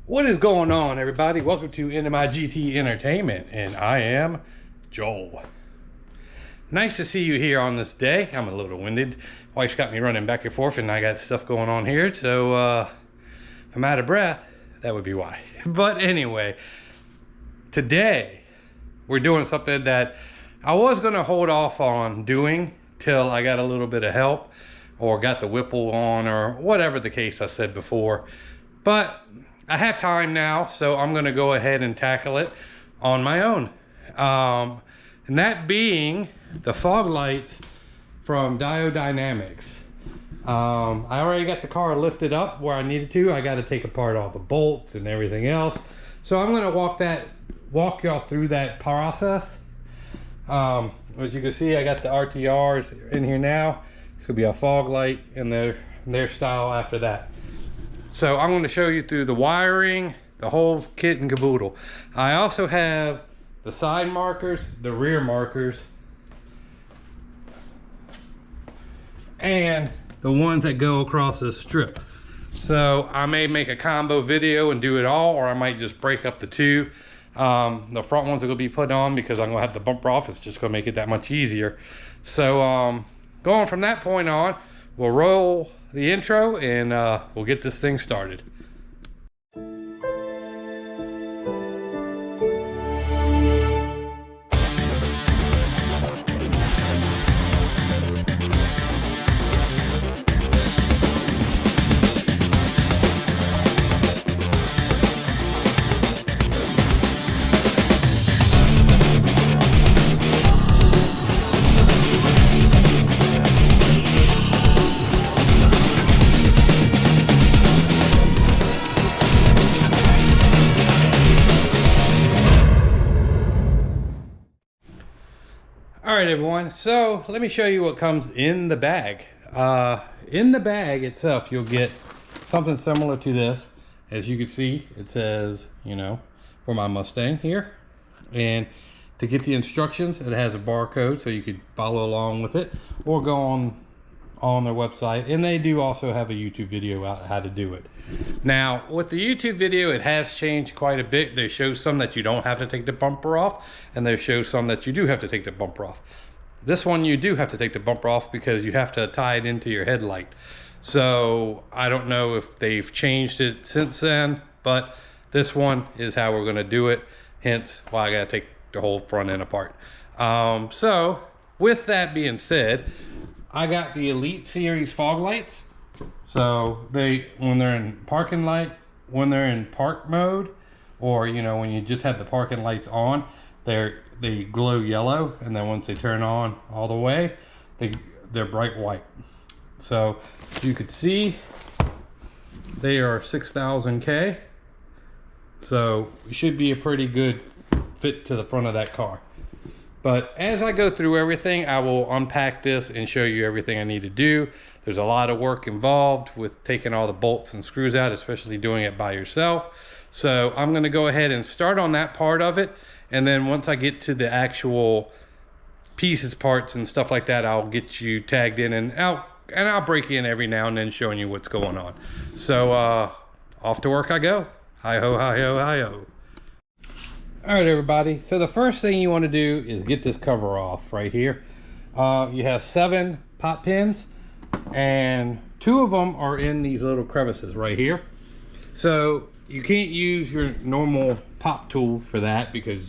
What is going on, everybody? Welcome to NMIGT Entertainment, and I am Joel. Nice to see you here on this day. I'm a little winded. Wife's got me running back and forth, and I got stuff going on here, so if I'm out of breath, that would be why. But anyway, today we're doing something that I was going to hold off on doing till I got a little bit of help or got the Whipple on or whatever the case I said before. But I have time now, so I'm going to go ahead and tackle it on my own. And that being the fog lights from Diode Dynamics. I already got the car lifted up where I needed to. I got to take apart all the bolts and everything else. So I'm going to walk y'all through that process. As you can see, I got the RTRs in here now. It's going to be a fog light and their style after that. So I'm going to show you through the wiring, the whole kit and caboodle. I also have the side markers, the rear markers, and the ones that go across the strip. So I may make a combo video and do it all, or I might just break up the two. The front ones are going to be put on because I'm going to have the bumper off. It's just going to make it that much easier. So going from that point on, we'll roll the intro and we'll get this thing started. Alright everyone, so let me show you what comes in the bag. In the bag itself, you'll get something similar to this. As you can see, it says, you know, for my Mustang here. And to get the instructions, it has a barcode so you could follow along with it or go on their website. And they do also have a YouTube video out how to do it. Now, with the YouTube video, it has changed quite a bit. They show some that you don't have to take the bumper off, and they show some that you do have to take the bumper off. This one you do have to take the bumper off because you have to tie it into your headlight. So I don't know if they've changed it since then, but this one is how we're going to do it. Hence why I got to take the whole front end apart. So with that being said, I got the Elite Series fog lights. So when they're in parking light, when they're in park mode, or you know, when you just have the parking lights on, they glow yellow, and then once they turn on all the way, they're bright white. So you could see they are 6000 K. So it should be a pretty good fit to the front of that car. But as I go through everything, I will unpack this and show you everything I need to do. There's a lot of work involved with taking all the bolts and screws out, especially doing it by yourself. So I'm going to go ahead and start on that part of it. And then once I get to the actual pieces, parts, and stuff like that, I'll get you tagged in and out. And I'll break in every now and then showing you what's going on. So off to work I go. Hi-ho, hi-ho, hi-ho. All right, everybody. So the first thing you want to do is get this cover off right here. You have 7 pop pins, and 2 of them are in these little crevices right here. So you can't use your normal pop tool for that because,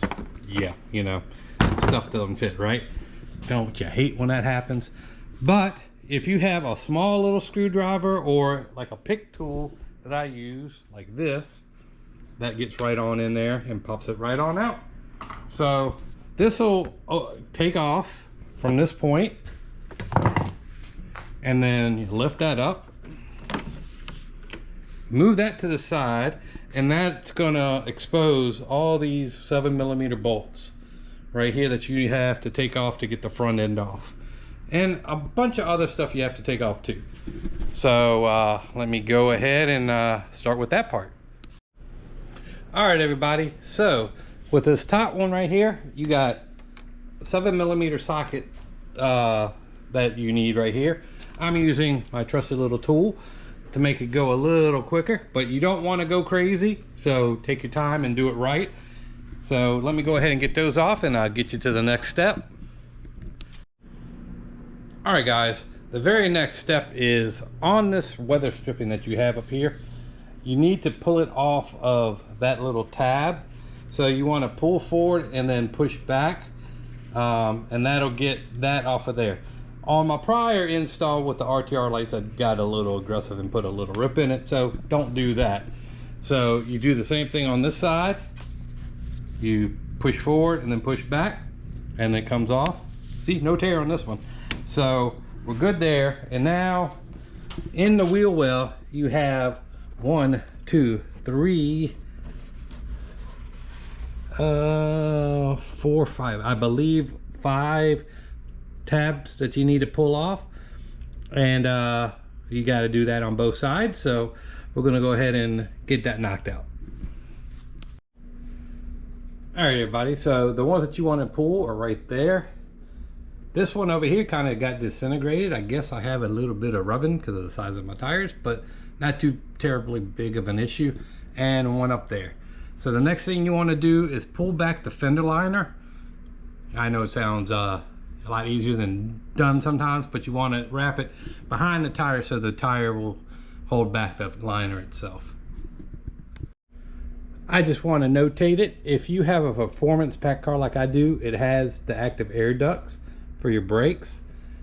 yeah, you know, stuff doesn't fit, right? Don't you hate when that happens? But if you have a small little screwdriver or like a pick tool that I use, like this, that gets right on in there and pops it right on out. So this will take off from this point, and then you lift that up, move that to the side, and that's gonna expose all these 7mm bolts right here that you have to take off to get the front end off, and a bunch of other stuff you have to take off too. So let me go ahead and start with that part. All right, everybody. So with this top one right here, you got 7mm socket that you need right here. I'm using my trusted little tool. to make it go a little quicker, but you don't want to go crazy, so take your time and do it right. So let me go ahead and get those off, and I'll get you to the next step. All right guys, the very next step is on this weather stripping that you have up here. You need to pull it off of that little tab. So you want to pull forward and then push back, and that'll get that off of there. On my prior install with the RTR lights, I got a little aggressive and put a little rip in it, so don't do that. So you do the same thing on this side. You push forward and then push back, and it comes off. See, no tear on this one. So we're good there. And now in the wheel well, you have 1, 2, 3, 4, 5, I believe 5 tabs that you need to pull off, and you got to do that on both sides. So we're going to go ahead and get that knocked out. All right everybody, so the ones that you want to pull are right there. This one over here kind of got disintegrated. I guess I have a little bit of rubbing because of the size of my tires, but not too terribly big of an issue. And one up there. So the next thing you want to do is pull back the fender liner. I know it sounds a lot easier than done sometimes, but you want to wrap it behind the tire so the tire will hold back the liner itself. I just want to notate it. If you have a performance pack car like I do, it has the active air ducts for your brakes.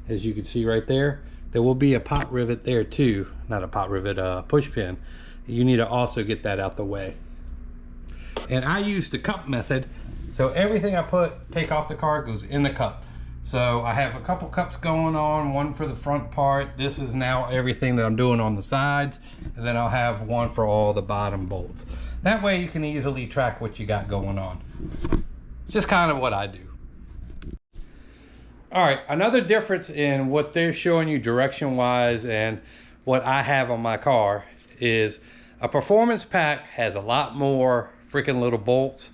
As you can see right there, there will be a pot rivet there too. Not a pot rivet, push pin. You need to also get that out the way. And I use the cup method. So everything I take off the car goes in the cup. So I have a couple cups going on, one for the front part. This is now everything that I'm doing on the sides. And then I'll have one for all the bottom bolts. That way you can easily track what you got going on. Just kind of what I do. All right, another difference in what they're showing you direction wise and what I have on my car is a performance pack has a lot more freaking little bolts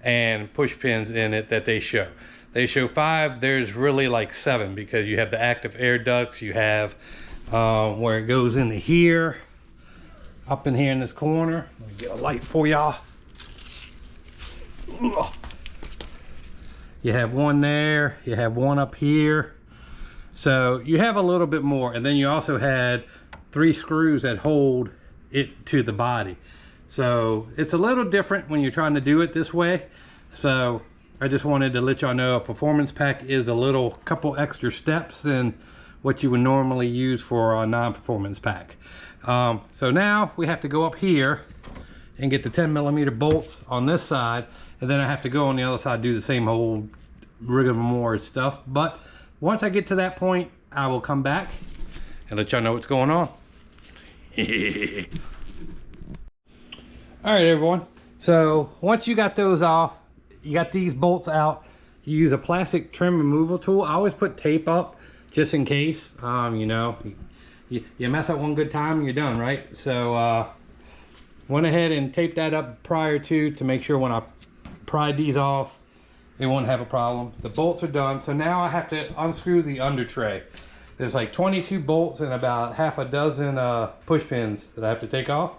and push pins in it that they show. They show 5, there's really like 7 because you have the active air ducts, you have where it goes into here, up in here in this corner. Let me get a light for y'all. You have one there, you have one up here. So you have a little bit more, and then you also had 3 screws that hold it to the body. So it's a little different when you're trying to do it this way. So I just wanted to let y'all know a performance pack is a little couple extra steps than what you would normally use for a non-performance pack. So now we have to go up here and get the 10mm bolts on this side, and then I have to go on the other side, do the same whole rigmarole stuff. But once I get to that point, I will come back and let y'all know what's going on. All right, everyone. So once you got those off, you got these bolts out, you use a plastic trim removal tool. I always put tape up just in case. You know, you mess up one good time and you're done, right? So went ahead and taped that up prior to make sure when I pried these off, they won't have a problem. The bolts are done. So now I have to unscrew the under tray. There's like 22 bolts and about half a dozen push pins that I have to take off.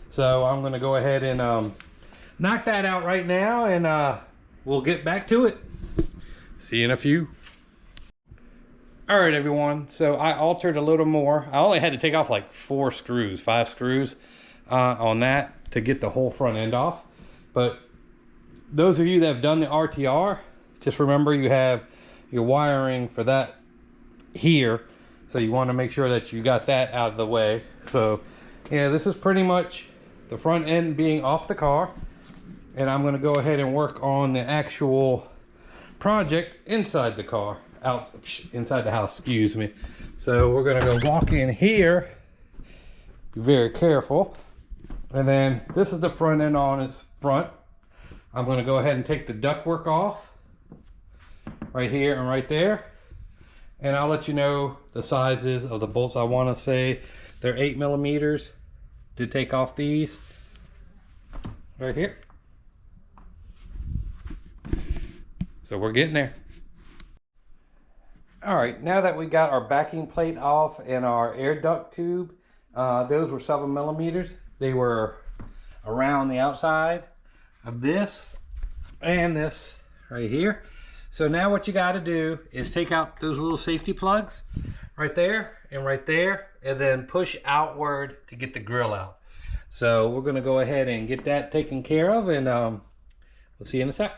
So I'm gonna go ahead and knock that out right now, and we'll get back to it. See you in a few. All right, everyone. So I altered a little more. I only had to take off like 5 screws on that to get the whole front end off. But those of you that have done the RTR, just remember you have your wiring for that here. So you want to make sure that you got that out of the way. So yeah, this is pretty much the front end being off the car. And I'm going to go ahead and work on the actual project inside the car, inside the house, excuse me. So we're going to go walk in here, be very careful. And then this is the front end on its front. I'm going to go ahead and take the ductwork off right here and right there. And I'll let you know the sizes of the bolts. I want to say they're 8mm to take off these right here. So we're getting there. All right, now that we got our backing plate off and our air duct tube, Those were 7mm. They were around the outside of this and this right here. So now what you got to do is take out those little safety plugs right there, and then push outward to get the grill out. So we're going to go ahead and get that taken care of, and we'll see you in a sec.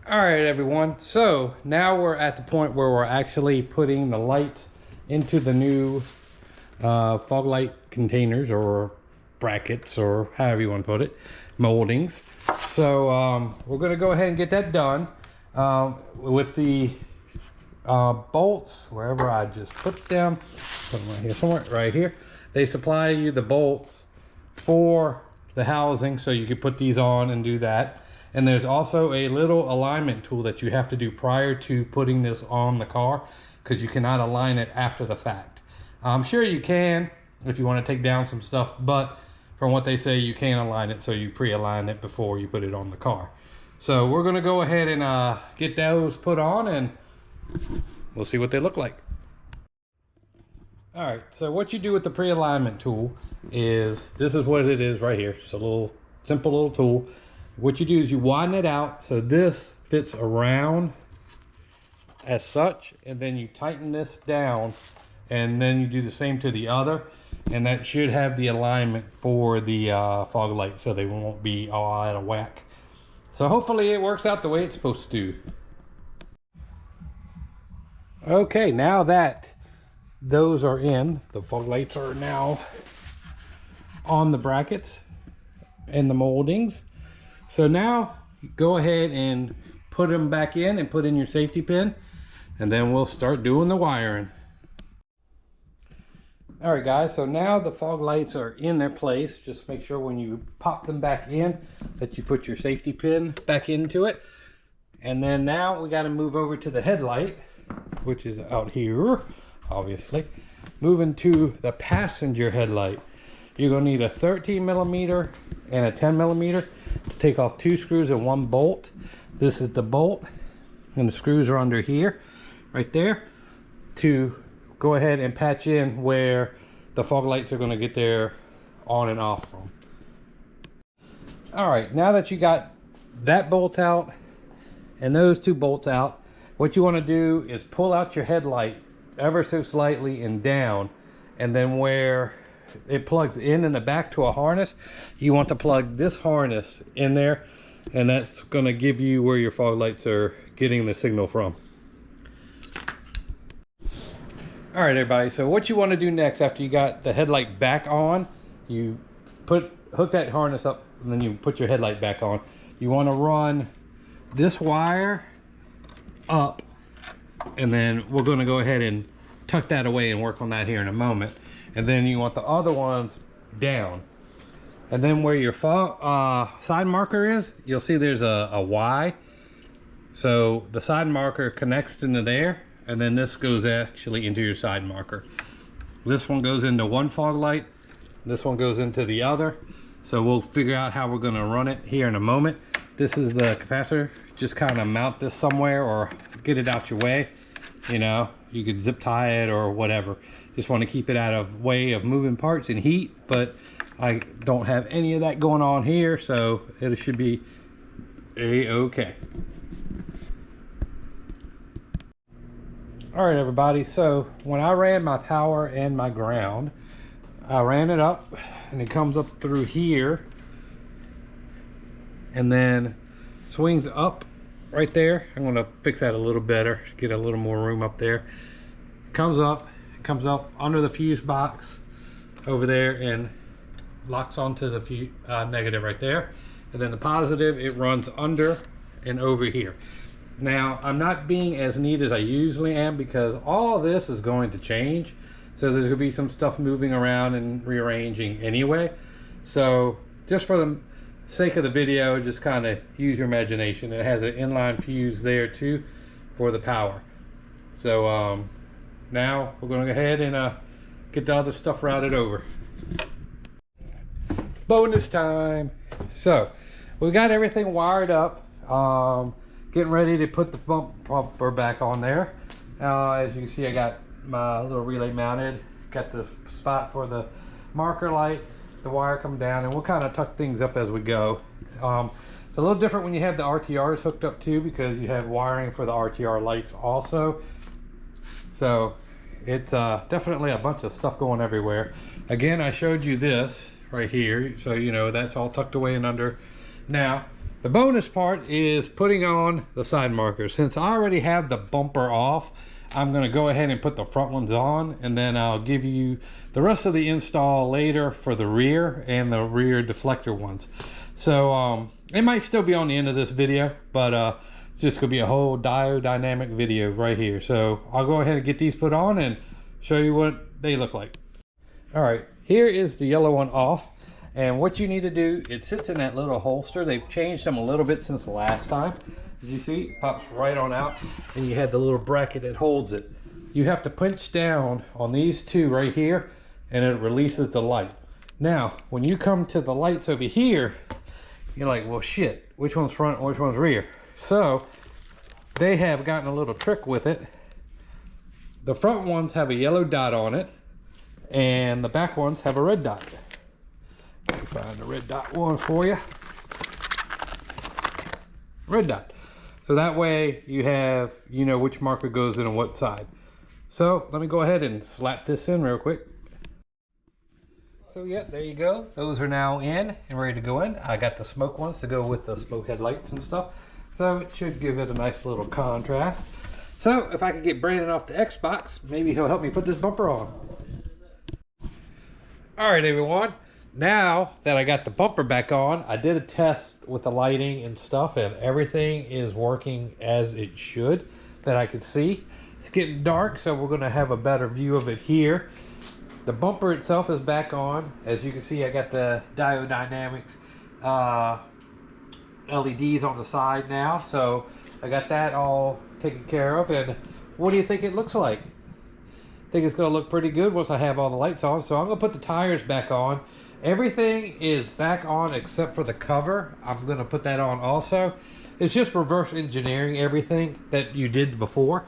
All right, everyone. So now we're at the point where we're actually putting the lights into the new fog light containers, or brackets, or however you want to put it, moldings. So we're going to go ahead and get that done with the bolts, wherever I just put them. Put them right here somewhere, right here. They supply you the bolts for the housing, so you can put these on and do that. And there's also a little alignment tool that you have to do prior to putting this on the car, because you cannot align it after the fact. I'm sure you can if you want to take down some stuff, but from what they say, you can align it, so you pre-align it before you put it on the car. So we're going to go ahead and get those put on, and we'll see what they look like. All right, so what you do with the pre-alignment tool is, this is what it is right here. It's a little simple little tool. What you do is you widen it out so this fits around as such, and then you tighten this down, and then you do the same to the other, and that should have the alignment for the fog light, so they won't be all out of whack. So hopefully it works out the way it's supposed to. Okay, now that those are in, the fog lights are now on the brackets and the moldings. So now go ahead and put them back in and put in your safety pin, and then we'll start doing the wiring. All right, guys, so now the fog lights are in their place. Just make sure when you pop them back in that you put your safety pin back into it. And then now we got to move over to the headlight, which is out here, obviously. Moving to the passenger headlight. You're going to need a 13mm and a 10mm to take off 2 screws and 1 bolt. This is the bolt, and the screws are under here, right there, to go ahead and patch in where the fog lights are going to get their on and off from. All right, now that you got that bolt out and those 2 bolts out, what you want to do is pull out your headlight ever so slightly and down, and then where it plugs in the back to a harness, you want to plug this harness in there, and that's going to give you where your fog lights are getting the signal from. All right, everybody, so what you want to do next after you got the headlight back on, you hook that harness up, and then you put your headlight back on. You want to run this wire up, and then we're going to go ahead and tuck that away and work on that here in a moment. And then you want the other ones down, and then where your side marker is, you'll see there's a Y. So the side marker connects into there, and then this goes actually into your side marker. This one goes into one fog light, this one goes into the other. So we'll figure out how we're going to run it here in a moment. This is the capacitor. Just kind of mount this somewhere or get it out your way. You know, you could zip tie it or whatever. Just want to keep it out of way of moving parts and heat, but I don't have any of that going on here, so it should be a-okay. All right, everybody, so when I ran my power and my ground, I ran it up, and it comes up through here, and then swings up right there. I'm going to fix that a little better, get a little more room up there. Comes up under the fuse box over there and locks onto the negative right there, and then the positive, it runs under and over here. Now, I'm not being as neat as I usually am, because all this is going to change, so there's going to be some stuff moving around and rearranging anyway. So just for the sake of the video, just kind of use your imagination. It has an inline fuse there too for the power. So now we're going to go ahead and get the other stuff routed over. Bonus time. So we got everything wired up, getting ready to put the bumper back on there. As you can see, I got my little relay mounted, got the spot for the marker light, the wire come down, and we'll kind of tuck things up as we go. It's a little different when you have the RTRs hooked up too, because you have wiring for the RTR lights also. So it's definitely a bunch of stuff going everywhere. Again, I showed you this right here, so you know that's all tucked away and under. Now the bonus part is putting on the side markers. Since I already have the bumper off, I'm going to go ahead and put the front ones on, and then I'll give you the rest of the install later for the rear and the rear deflector ones. So it might still be on the end of this video, but it's just going to be a whole diode dynamic video right here. So I'll go ahead and get these put on and show you what they look like. All right, here is the yellow one off. And what you need to do, it sits in that little holster. They've changed them a little bit since the last time. Did you see? It pops right on out, and you have the little bracket that holds it. You have to pinch down on these two right here, and it releases the light. Now, when you come to the lights over here, you're like, well, shit, which one's front and which one's rear? So they have gotten a little trick with it. The front ones have a yellow dot on it, and the back ones have a red dot. Let me find the red dot one for you. Red dot. So that way you have, you know, which marker goes in on what side. So let me go ahead and slap this in real quick. So yeah, there you go. Those are now in and ready to go in. I got the smoke ones to go with the smoke headlights and stuff. So it should give it a nice little contrast. So if I could get Brandon off the Xbox, maybe he'll help me put this bumper on. All right, everyone. Now that I got the bumper back on, I did a test with the lighting and stuff, and everything is working as it should that I could see. It's getting dark, so we're going to have a better view of it here. The bumper itself is back on. As you can see, I got the Diode Dynamics LEDs on the side now, so I got that all taken care of. And what do you think it looks like? I think it's going to look pretty good once I have all the lights on. So I'm going to put the tires back on. Everything is back on except for the cover. I'm going to put that on also. It's just reverse engineering everything that you did before.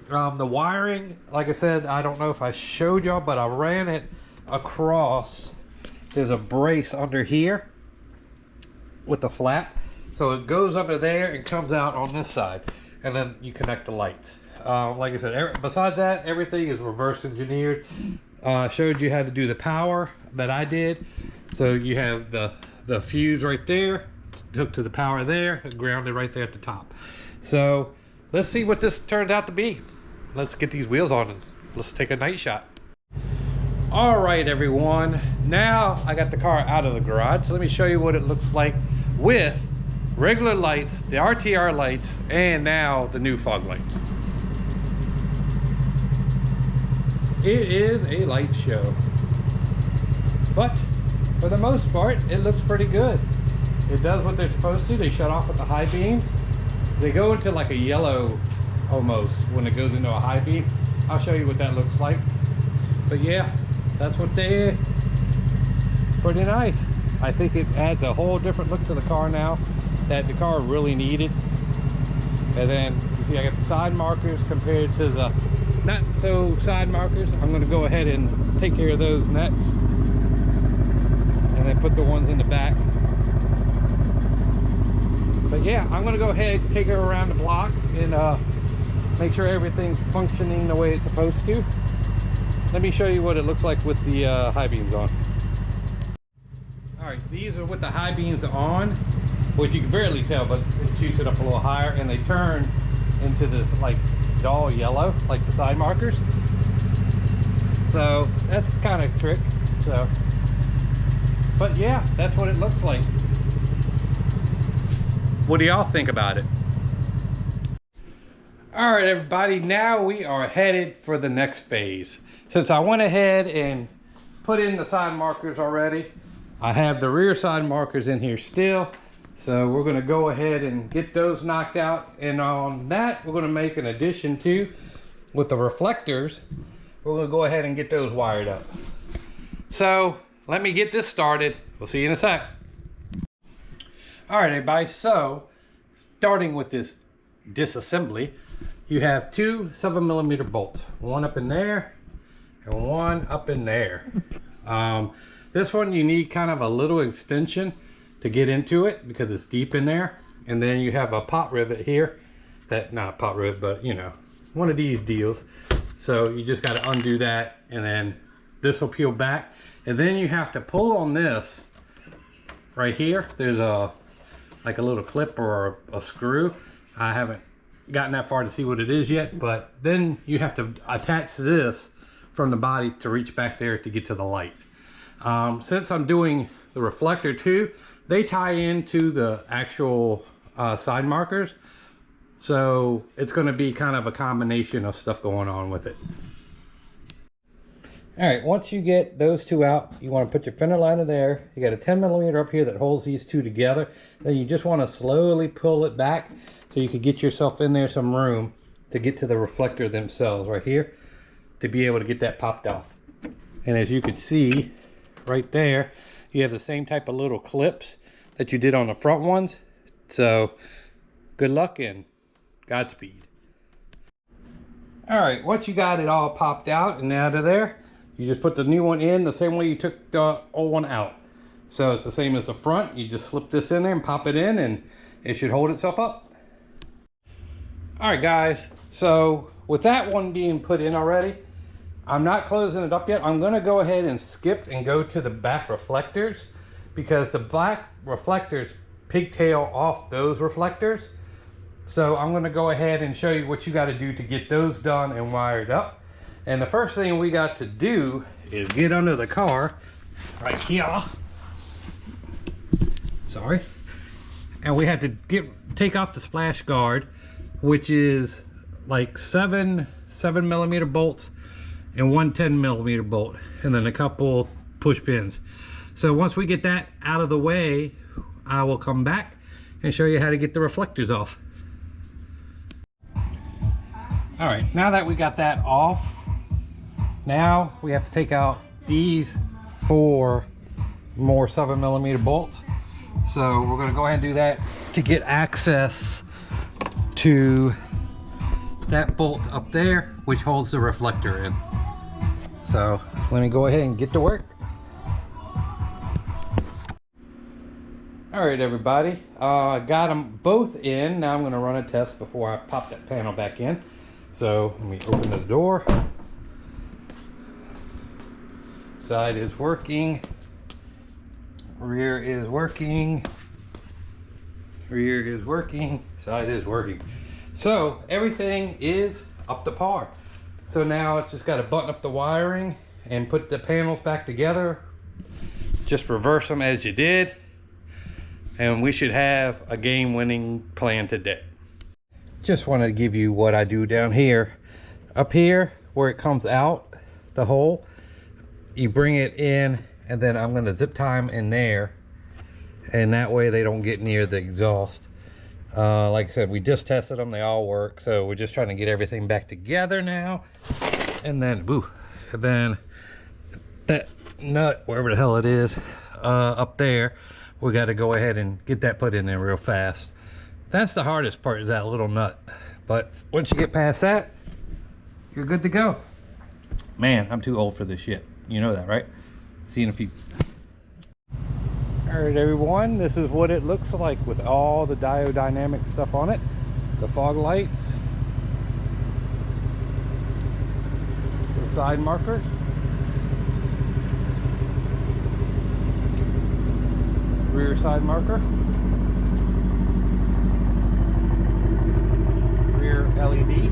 The wiring, like I said, I don't know if I showed y'all, but I ran it across. There's a brace under here with the flap. So it goes under there and comes out on this side. And then you connect the lights. Like I said, besides that, everything is reverse engineered. Showed you how to do the power that I did. So you have the fuse right there, hooked to the power there, grounded right there at the top. So let's see what this turns out to be. Let's get these wheels on and let's take a night shot. All right, everyone. Now I got the car out of the garage. So let me show you what it looks like with regular lights, the RTR lights, and now the new fog lights. It is a light show, but for the most part it looks pretty good. It does what they're supposed to. They shut off with the high beams. They go into like a yellow almost when it goes into a high beam. I'll show you what that looks like. But yeah, that's what they pretty nice. I think it adds a whole different look to the car now that the car really needed. And then you see I got the side markers compared to the not so side markers. I'm going to go ahead and take care of those next, and then put the ones in the back. But yeah, I'm going to go ahead and take her around the block and make sure everything's functioning the way it's supposed to. Let me show you what it looks like with the high beams on. All right, these are with the high beams on, which you can barely tell, but it shoots it up a little higher, and they turn into this like dull yellow, like the side markers. So that's kind of a trick. So, but yeah, that's what it looks like. What do y'all think about it? All right, everybody, now we are headed for the next phase. Since I went ahead and put in the side markers already, I have the rear side markers in here still. So we're going to go ahead and get those knocked out, and on that we're going to make an addition to with the reflectors. We're going to go ahead and get those wired up. So let me get this started. We'll see you in a sec. All right, everybody, so starting with this disassembly, you have two 7mm bolts, one up in there and one up in there. This one you need kind of a little extension to get into it because it's deep in there. And then you have a pot rivet here, that, not pot rivet, but you know, one of these deals. So you just got to undo that, and then this will peel back. And then you have to pull on this right here. There's like a little clip or a screw. I haven't gotten that far to see what it is yet, but then you have to attach this from the body to reach back there to get to the light. Since I'm doing the reflector too, they tie into the actual side markers, so it's going to be kind of a combination of stuff going on with it. All right, once you get those two out, you want to put your fender liner there. You got a 10mm up here that holds these two together. Then you just want to slowly pull it back so you can get yourself in there some room to get to the reflector themselves right here, to be able to get that popped off. And as you can see right there, you have the same type of little clips that you did on the front ones. So good luck and Godspeed. All right, once you got it all popped out and out of there, you just put the new one in the same way you took the old one out. So it's the same as the front. You just slip this in there and pop it in, and it should hold itself up. All right, guys. So with that one being put in already, I'm not closing it up yet. I'm going to go ahead and skip and go to the back reflectors, because the black reflectors pigtail off those reflectors. So I'm going to go ahead and show you what you got to do to get those done and wired up. And the first thing we got to do is get under the car right here. Sorry. And we had to take off the splash guard, which is like 7mm bolts and one 10mm bolt, and then a couple push pins. So once we get that out of the way, I will come back and show you how to get the reflectors off. All right, now that we got that off, now we have to take out these 4 more 7mm bolts. So we're going to go ahead and do that to get access to that bolt up there, which holds the reflector in. So let me go ahead and get to work. All right, everybody, I got them both in. Now I'm going to run a test before I pop that panel back in. So let me open the door. Side is working, rear is working, rear is working, side is working. So everything is up to par. So now it's just got to button up the wiring and put the panels back together. Just reverse them as you did, and we should have a game-winning plan today. Just wanted to give you what I do down here. Up here where it comes out the hole, you bring it in, and then I'm going to zip tie them in there, and that way they don't get near the exhaust. Like I said, we just tested them, they all work, so we're just trying to get everything back together now. And then that nut, wherever the hell it is, up there, we got to go ahead and get that put in there real fast. That's the hardest part, is that little nut, but once you get past that, you're good to go. Man, I'm too old for this shit. You know that, right? See you in a few. All right, everyone, this is what it looks like with all the diode dynamic stuff on it. The fog lights, the side markers, rear side marker, rear LED,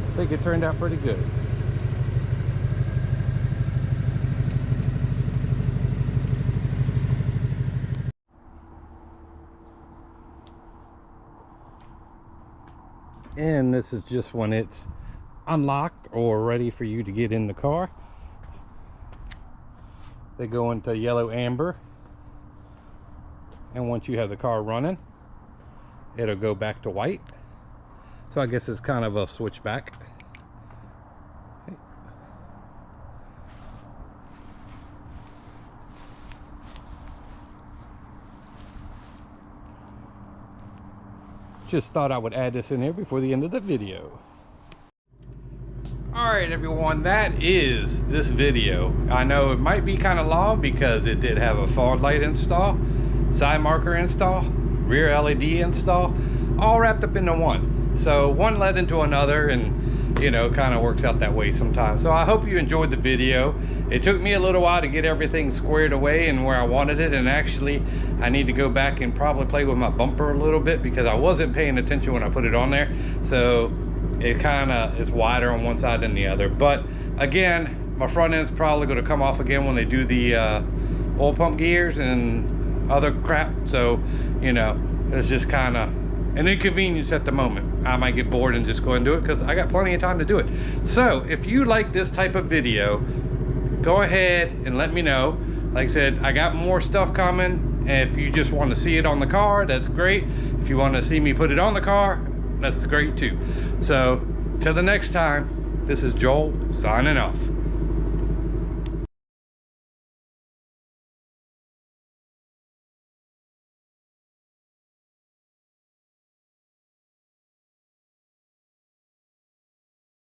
I think it turned out pretty good. And this is just when it's unlocked or ready for you to get in the car. They go into yellow amber, and once you have the car running, it'll go back to white. So I guess it's kind of a switchback. Just thought I would add this in here before the end of the video. Alright everyone, that is this video. I know it might be kind of long because it did have a fog light install, side marker install, rear LED install, all wrapped up into one. So one led into another, and you know, kind of works out that way sometimes. So I hope you enjoyed the video. It took me a little while to get everything squared away and where I wanted it, and actually I need to go back and probably play with my bumper a little bit because I wasn't paying attention when I put it on there. So it kind of is wider on one side than the other. But again, my front end's probably going to come off again when they do the oil pump gears and other crap. So, you know, it's just kind of an inconvenience at the moment. I might get bored and just go and do it because I got plenty of time to do it. So if you like this type of video, go ahead and let me know. Like I said, I got more stuff coming. And if you just want to see it on the car, that's great. If you want to see me put it on the car, that's great too. So till the next time, this is Joel signing off.